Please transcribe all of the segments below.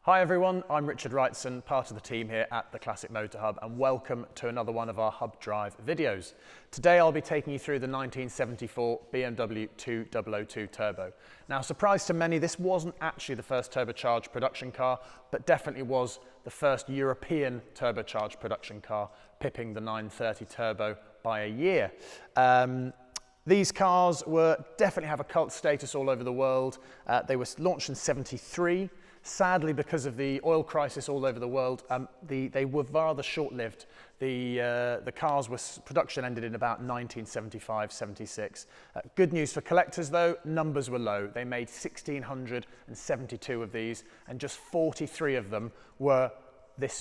Hi everyone, I'm Richard Wrightson, part of the team here at the Classic Motor Hub, and welcome to another one of our Hub Drive videos. Today I'll be taking you through the 1974 BMW 2002 Turbo. Now, surprise to many, this wasn't actually the first turbocharged production car, but definitely was the first European turbocharged production car, pipping the 930 Turbo by a year. These cars definitely have a cult status all over the world. They were launched in '73. Sadly, because of the oil crisis all over the world, they were rather short-lived. The production ended in about 1975-76. Good news for collectors though, numbers were low. They made 1,672 of these, and just 43 of them were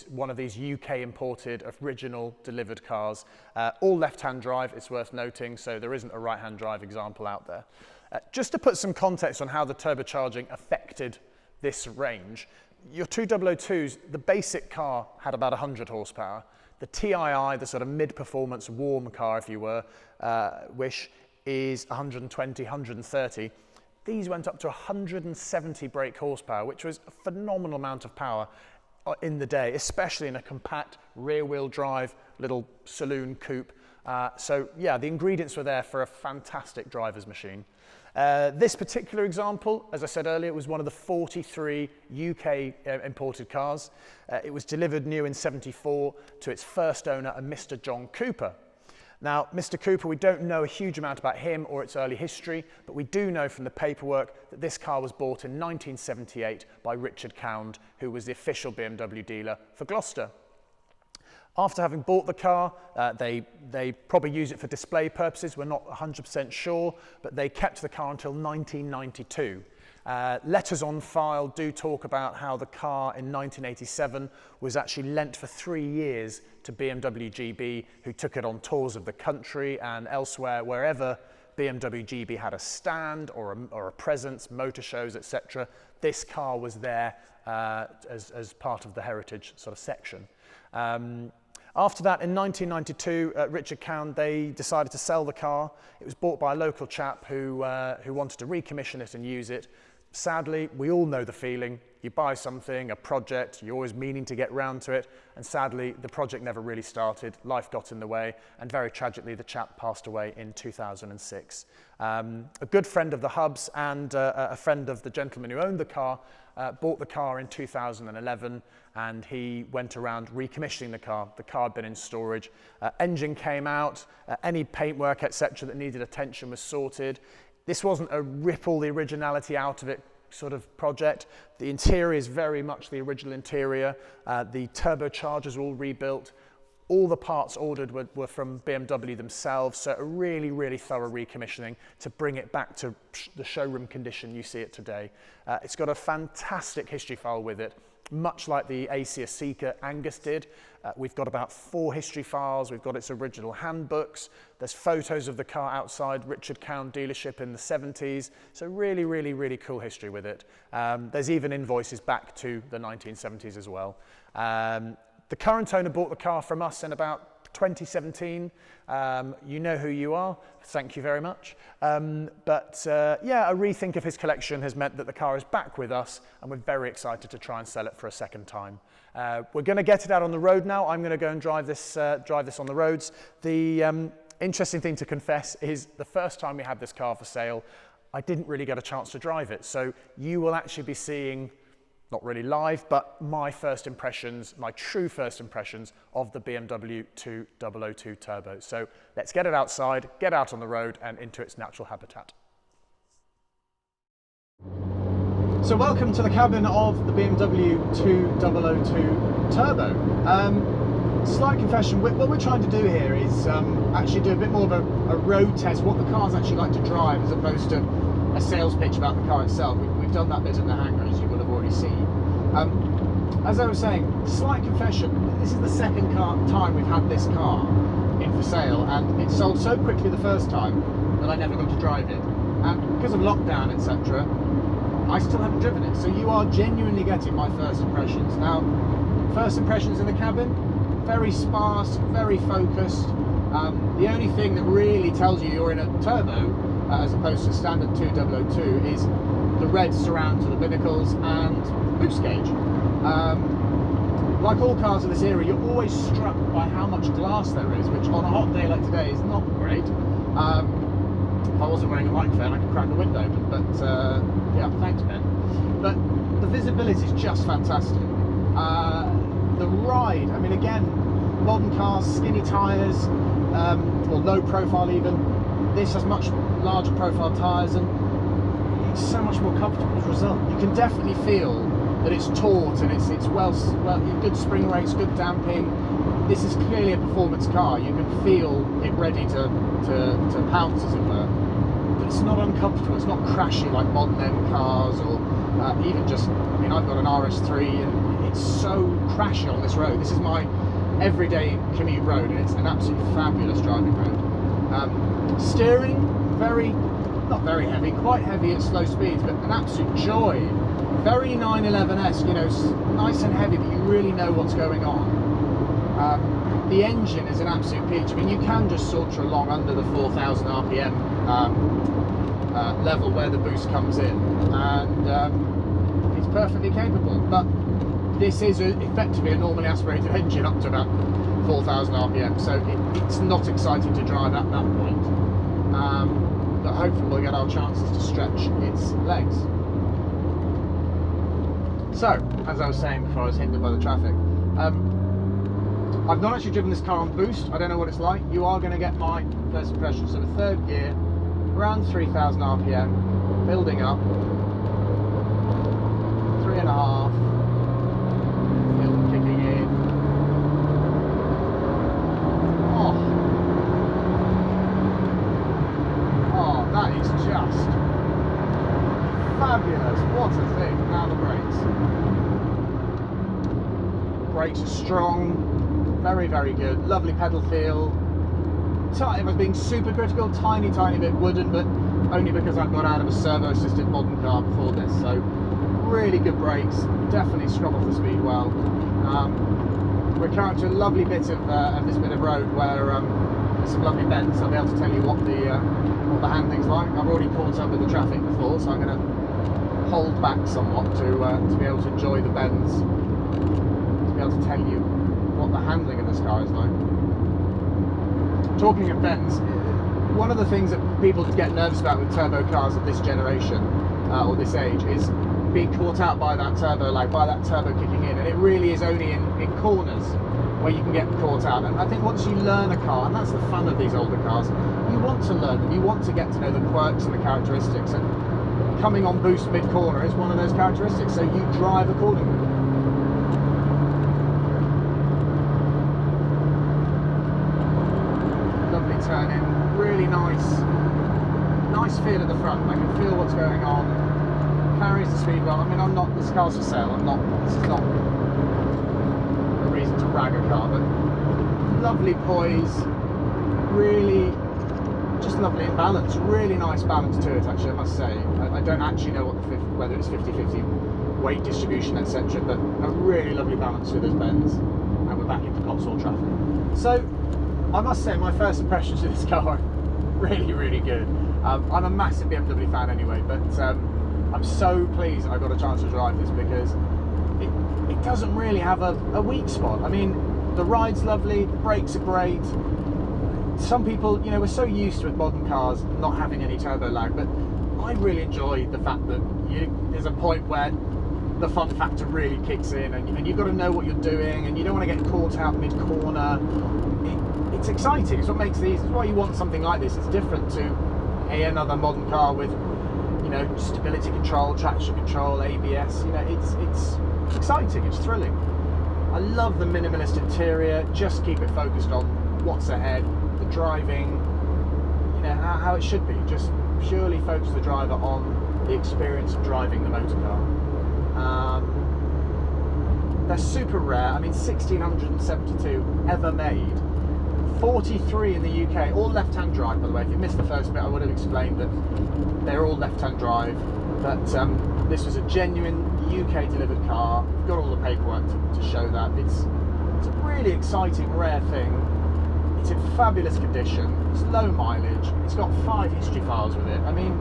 one of these UK imported original delivered cars. All left-hand drive, it's worth noting, so there isn't a right-hand drive example out there. Just to put some context on how the turbocharging affected this range, your 2002s, the basic car had about 100 horsepower. The TII, the sort of mid-performance warm car, if you wish, is 120, 130. These went up to 170 brake horsepower, which was a phenomenal amount of power in the day, especially in a compact rear-wheel drive little saloon coupe. So yeah, the ingredients were there for a fantastic driver's machine. This particular example, as I said earlier, was one of the 43 UK imported cars. It was delivered new in '74 to its first owner, a Mr. John Cooper. Now, Mr. Cooper, we don't know a huge amount about him or its early history, but we do know from the paperwork that this car was bought in 1978 by Richard Wrightson, who was the official BMW dealer for Gloucester. After having bought the car, they probably used it for display purposes. We're not 100% sure, but they kept the car until 1992. Letters on file do talk about how the car in 1987 was actually lent for 3 years to BMW GB, who took it on tours of the country and elsewhere, wherever BMW GB had a stand or a presence, motor shows, etc. This car was there as part of the heritage sort of section. After that, in 1992, Richard Wrightson, they decided to sell the car. It was bought by a local chap who wanted to recommission it and use it. Sadly, we all know the feeling. You buy something, a project, you're always meaning to get round to it, and sadly, the project never really started. Life got in the way, and very tragically, the chap passed away in 2006. A good friend of the Hubs and a friend of the gentleman who owned the car bought the car in 2011, and he went around recommissioning the car. The car had been in storage. Engine came out, any paintwork, etc. that needed attention was sorted. This wasn't a rip all the originality out of it sort of project. The interior is very much the original interior. The turbochargers were all rebuilt. All the parts ordered were from BMW themselves, so a really, really thorough recommissioning to bring it back to the showroom condition you see it today. It's got a fantastic history file with it, much like the ACEA Seeker Angus did. We've got about 4 history files. We've got its original handbooks. There's photos of the car outside Richard Wrightson dealership in the '70s. So really, really, really cool history with it. There's even invoices back to the 1970s as well. The current owner bought the car from us in about 2017. You know who you are. Thank you very much. Yeah, a rethink of his collection has meant that the car is back with us, and we're very excited to try and sell it for a second time. We're going to get it out on the road now. I'm going to go and drive this on the roads. The interesting thing to confess is the first time we had this car for sale, I didn't really get a chance to drive it. So you will actually be seeing, not really live, but my first impressions, my true first impressions of the BMW 2002 Turbo. So let's get it outside, get out on the road and into its natural habitat. So welcome to the cabin of the BMW 2002 Turbo. Slight confession, what we're trying to do here is actually do a bit more of a road test, what the car's actually like to drive, as opposed to a sales pitch about the car itself. We've done that bit in the hangar, as you will have already seen. As I was saying, slight confession, this is the second time we've had this car in for sale, and it sold so quickly the first time that I never got to drive it. And because of lockdown, etc., I still haven't driven it. So you are genuinely getting my first impressions. Now, first impressions in the cabin, very sparse, very focused. The only thing that really tells you you're in a turbo, as opposed to standard 2002, is the red surround to the binnacles and boost gauge. Like all cars of this era, you're always struck by how much glass there is, which on a hot day like today is not great. If I wasn't wearing a microphone, I could crack the window open, but yeah, thanks Ben. But the visibility is just fantastic. The ride, I mean, again, modern cars, skinny tyres, or low profile even. This has much larger profile tyres and it's so much more comfortable as a result. You can definitely feel that it's taut and it's well, good spring rates, good damping. This is clearly a performance car. You can feel it ready to pounce, as it were. But it's not uncomfortable. It's not crashy like modern M cars, or even just, I mean, I've got an RS3 and it's so crashy on this road. This is my everyday commute road and it's an absolutely fabulous driving road. Steering, not very heavy, quite heavy at slow speeds, but an absolute joy. Very 911-esque, you know, nice and heavy, but you really know what's going on. The engine is an absolute peach. I mean, you can just saunter along under the 4,000 RPM level where the boost comes in, and it's perfectly capable. But this is effectively a normally aspirated engine up to about 4,000 RPM, so it's not exciting to drive at that point. But hopefully we'll get our chances to stretch its legs. So, as I was saying before I was hindered by the traffic, I've not actually driven this car on boost. I don't know what it's like. You are going to get my first impressions. So the third gear, around 3,000 RPM, building up, 3.5, feel them kicking in. Oh, that is just fabulous. What a thing. Now the brakes. Brakes are strong. Very, very good. Lovely pedal feel. If I was being super critical, tiny bit wooden, but only because I've got out of a servo-assisted modern car before this. So really good brakes. Definitely scrub off the speed well. We're coming to a lovely bit of this bit of road where there's some lovely bends. I'll be able to tell you what the handling's like. I've already caught up with the traffic before, so I'm going to hold back somewhat to be able to enjoy the bends. To be able to tell you what the handling of this car is like. Talking of bends, one of the things that people get nervous about with turbo cars of this generation or this age is being caught out by that turbo lag, by that turbo kicking in, and it really is only in corners where you can get caught out. And I think once you learn a car, and that's the fun of these older cars, you want to learn them, you want to get to know the quirks and the characteristics, and coming on boost mid-corner is one of those characteristics, so you drive accordingly. Turn in, really nice feel at the front. I can feel what's going on. Carries the speed well. I mean, this car's for sale. This is not a reason to rag a car, but lovely poise, really just lovely in balance. Really nice balance to it, actually, I must say. I don't actually know whether it's 50-50 weight distribution, etc., but a really lovely balance with those bends. And we're back into Cotswold traffic. So, I must say, my first impressions of this car are really, really good. I'm a massive BMW fan anyway, but I'm so pleased I got a chance to drive this because it doesn't really have a weak spot. I mean, the ride's lovely, the brakes are great. Some people, you know, we're so used to with modern cars not having any turbo lag, but I really enjoy the fact that there's a point where the fun factor really kicks in, and you've got to know what you're doing, and you don't want to get caught out mid-corner. It's exciting. It's what makes these. It's why you want something like this. It's different to another modern car with, you know, stability control, traction control, ABS. You know, it's exciting. It's thrilling. I love the minimalist interior. Just keep it focused on what's ahead, the driving. You know how it should be. Just purely focus the driver on the experience of driving the motor car. They're super rare. I mean, 1,672 ever made. 43 in the UK, all left-hand drive, by the way. If you missed the first bit, I would have explained that they're all left-hand drive, but this was a genuine UK delivered car. We've got all the paperwork to show that. It's a really exciting, rare thing. It's in fabulous condition. It's low mileage. It's got 5 history files with it. I mean,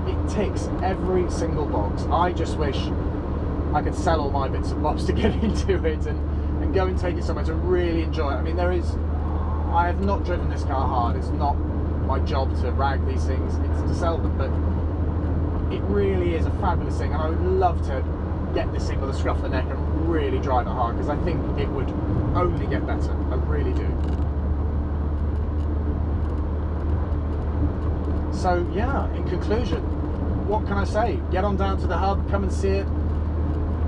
it ticks every single box. I just wish I could sell all my bits and bobs to get into it and go and take it somewhere to really enjoy it. I mean, I have not driven this car hard. It's not my job to rag these things, it's to sell them, but it really is a fabulous thing, and I would love to get this thing with a scruff of the neck and really drive it hard, because I think it would only get better. I really do. So yeah, in conclusion, what can I say? Get on down to the hub, come and see it,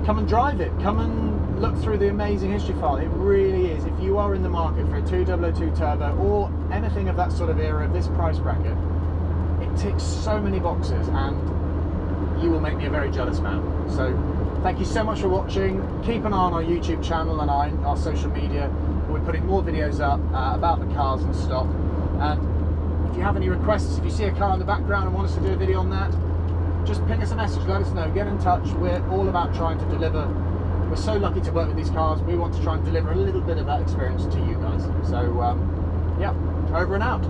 come and drive it, come and look through the amazing history file. It really is. If you are in the market for a 2002 turbo or anything of that sort of era, of this price bracket, it ticks so many boxes, and you will make me a very jealous man. So thank you so much for watching. Keep an eye on our YouTube channel and our social media. We're putting more videos up about the cars in stock. And if you have any requests, if you see a car in the background and want us to do a video on that, just ping us a message, let us know, get in touch. We're all about trying to deliver. We're so lucky to work with these cars. We want to try and deliver a little bit of that experience to you guys. So yeah, over and out.